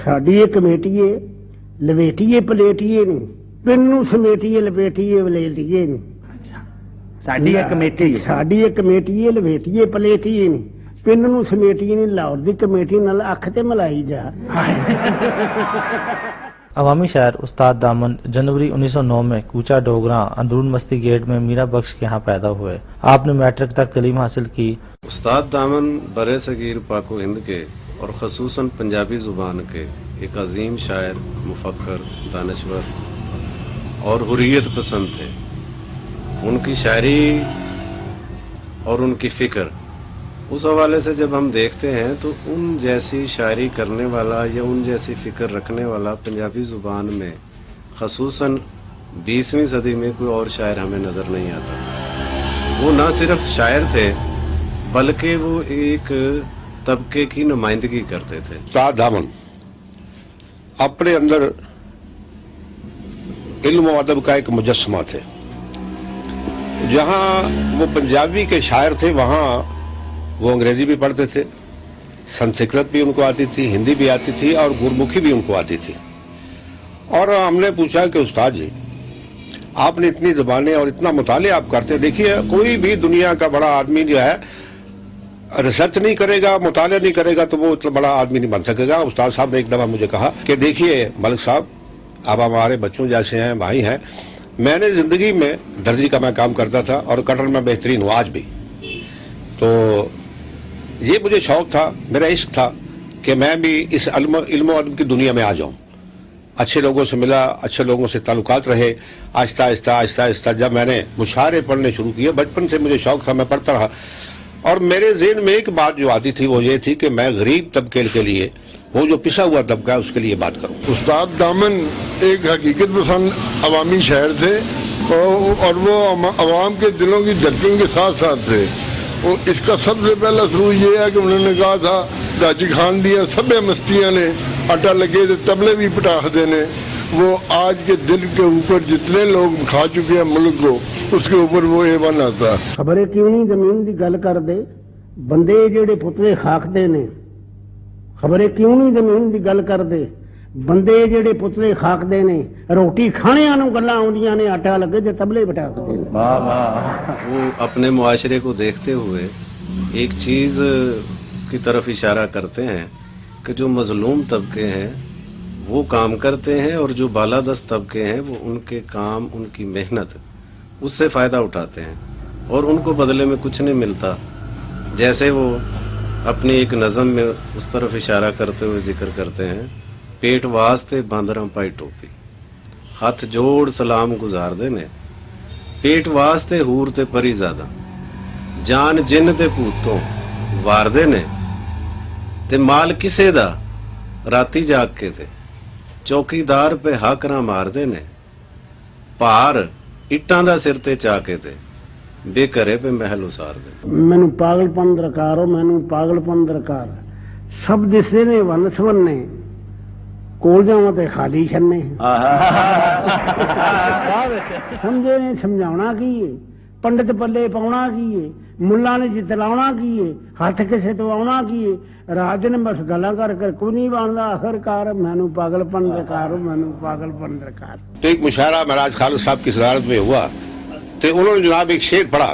ਸਾਡੀ ਇਹ ਕਮੇਟੀਏ ਲਵੇਟੀਏ ਪਲੇਟੀਏ ਨਹੀਂ, ਪਿੰਡ ਨੂੰ ਸਮੇਟੀਏ ਲਪੇਟੀਏ ਵਲੇਟੀਏ ਨਹੀਂ। ਸਾਡੀ ਇਹ ਕਮੇਟੀ ਸਾਡੀ ਇਹ ਕਮੇਟੀਏ ਲਵੇਟੀਏ ਪਲੇਟੀਏ ਨਹੀਂ, ਪਿੰਡ ਨੂੰ ਸਮੇਟੀਏ ਨਹੀਂ। ਲਾਹੌਰ ਦੀ ਕਮੇਟੀ ਨਾਲ ਅੱਖ ਤੇ ਮਲਾਈ ਜਾ। عوامی شاعر استاد دامن جنوری 1909 میں کوچہ ڈوگراں اندرون مستی گیٹ میں میرا بخش کے ہاں پیدا ہوئے۔ آپ نے میٹرک تک تعلیم حاصل کی۔ استاد دامن برِ صغیر پاک و ہند کے اور خصوصاً پنجابی زبان کے ایک عظیم شاعر، مفکر، دانشور اور حریت پسند تھے۔ ان کی شاعری اور ان کی فکر اس حوالے سے جب ہم دیکھتے ہیں تو ان جیسی شاعری کرنے والا یا ان جیسی فکر رکھنے والا پنجابی زبان میں خصوصاً 20ویں صدی میں کوئی اور شاعر ہمیں نظر نہیں آتا۔ وہ نہ صرف شاعر تھے بلکہ وہ ایک طبقے کی نمائندگی کرتے تھے۔ استاد دامن اپنے اندر علم و ادب کا ایک مجسمہ تھے۔ جہاں وہ پنجابی کے شاعر تھے وہاں وہ انگریزی بھی پڑھتے تھے، سنسکرت بھی ان کو آتی تھی، ہندی بھی آتی تھی اور گرمکھی بھی ان کو آتی تھی۔ اور ہم نے پوچھا کہ استاد جی آپ نے اتنی زبانیں اور اتنا مطالعہ آپ کرتے، دیکھیے کوئی بھی دنیا کا بڑا آدمی جو ہے ریسرچ نہیں کرے گا، مطالعہ نہیں کرے گا تو وہ اتنا بڑا آدمی نہیں بن سکے گا۔ استاد صاحب نے ایک دفعہ مجھے کہا کہ دیکھیے ملک صاحب آپ ہمارے بچوں جیسے ہیں، بھائی ہیں، میں نے زندگی میں درزی کا میں کام کرتا تھا اور کٹر میں بہترین ہوں آج بھی، تو یہ مجھے شوق تھا، میرا عشق تھا کہ میں بھی اس علم و ادب کی دنیا میں آ جاؤں۔ اچھے لوگوں سے ملا، اچھے لوگوں سے تعلقات رہے، آہستہ آہستہ آہستہ آہستہ جب میں نے مشاعرے پڑھنے شروع کیے، بچپن سے مجھے شوق تھا، میں پڑھتا رہا، اور میرے ذہن میں ایک بات جو آتی تھی وہ یہ تھی کہ میں غریب طبقے کے لیے، وہ جو پسا ہوا طبقہ ہے اس کے لیے بات کروں۔ استاد دامن ایک حقیقت پسند عوامی شاعر تھے اور وہ عوام کے دلوں کی دھڑکن کے ساتھ ساتھ تھے۔ اس کا سب سے پہلا شروع یہ ہے کہ انہوں نے کہا تھا راجی خان دیا سب مستیاں نے آٹا لگے تھے تبلے بھی پٹاخ دینے۔ وہ آج کے دل کے اوپر جتنے لوگ کھا چکے ہیں ملک کو، اس کے اوپر وہ A1 آتا۔ خبریں کیوں نہیں زمین دی گل کر دے بندے جڑے پتلے خاک دے نے، خبریں کیوں نہیں زمین دی گل کر دے بندے جڑے پتلے خاک دے نے، روٹی کھانے آنوں گلاں آوندیاں نے آٹا لگے تے تبلے پٹاخ دے۔ وہ اپنے معاشرے کو دیکھتے ہوئے ایک چیز کی طرف اشارہ کرتے ہیں کہ جو مظلوم طبقے ہیں وہ کام کرتے ہیں اور جو بالادست طبقے ہیں وہ ان کے کام، ان کی محنت اس سے فائدہ اٹھاتے ہیں اور ان کو بدلے میں کچھ نہیں ملتا۔ جیسے وہ اپنی ایک نظم میں اس طرف اشارہ کرتے ہوئے ذکر کرتے ہیں، پیٹ واسطے باندراں پائی ٹوپی، ہاتھ جوڑ سلام گزار دے نے، پیٹ واسطے ہور تے پری زادہ، جان جن تے پوتوں وار دے نے، تے مال کسے دا راتی جاگ کے تھے، چوکیدار پہ ہاکراں مار دے نے، پار اٹاں دا سر تے چا کے تے، بے کرے پہ محل اسار دے۔ مینو پاگل پن درکار ہو، مینو پاگل پن درکار، سب دسے نے ون سونے، کول جاواں تے خالی چھنے، سمجھے نے سمجھاونا کی ہے، پنڈت پلے پاؤنا کی ہے، ملا نے جتلاونا کی ہے، ہاتھ کسے تو آنا کی ہے، رات دن بس گلا کر کر کوئی نہیں بنتا، آخرکار مینو پاگل پن درکار ہو، مینو پاگل پن درکار۔ تو ایک مشاعرہ مہاراج خالد صاحب کی صدارت میں ہوا تو انہوں نے جناب ایک شعر پڑھا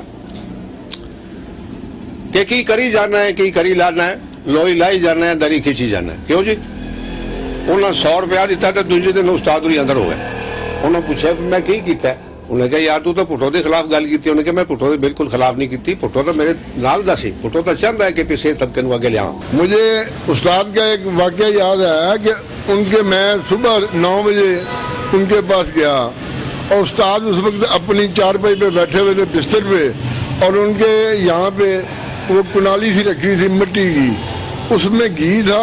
کہ کی کری جانا ہے، کی کری لانا ہے، لوئی لائی جانا ہے، دری کھچی جانا ہے۔ کیوں جی؟ انہوں نے 100 روپیہ دیتا تو دوسرے دن استاد ہوئی اندر ہو گئے۔ انہوں نے پوچھا میں کی کیتا ہے؟ انہوں نے کہا یار تو پٹھو کے خلاف گل کی۔ انہوں نے کہا میں پٹھو کے بالکل خلاف نہیں کی، پٹھو تو میرے نال دا سی، پٹھو تو چاہتا ہے کہ پسے طبقے نو اگے لیا۔ مجھے استاد کا ایک واقعہ یاد آیا کہ ان کے میں صبح 9 بجے ان کے پاس گیا اور استاد اس وقت اپنی چارپائی پہ بیٹھے ہوئے تھے بستر پہ، اور ان کے یہاں پہ وہ کنالی سی رکھی تھی مٹی کی، اس میں گھی تھا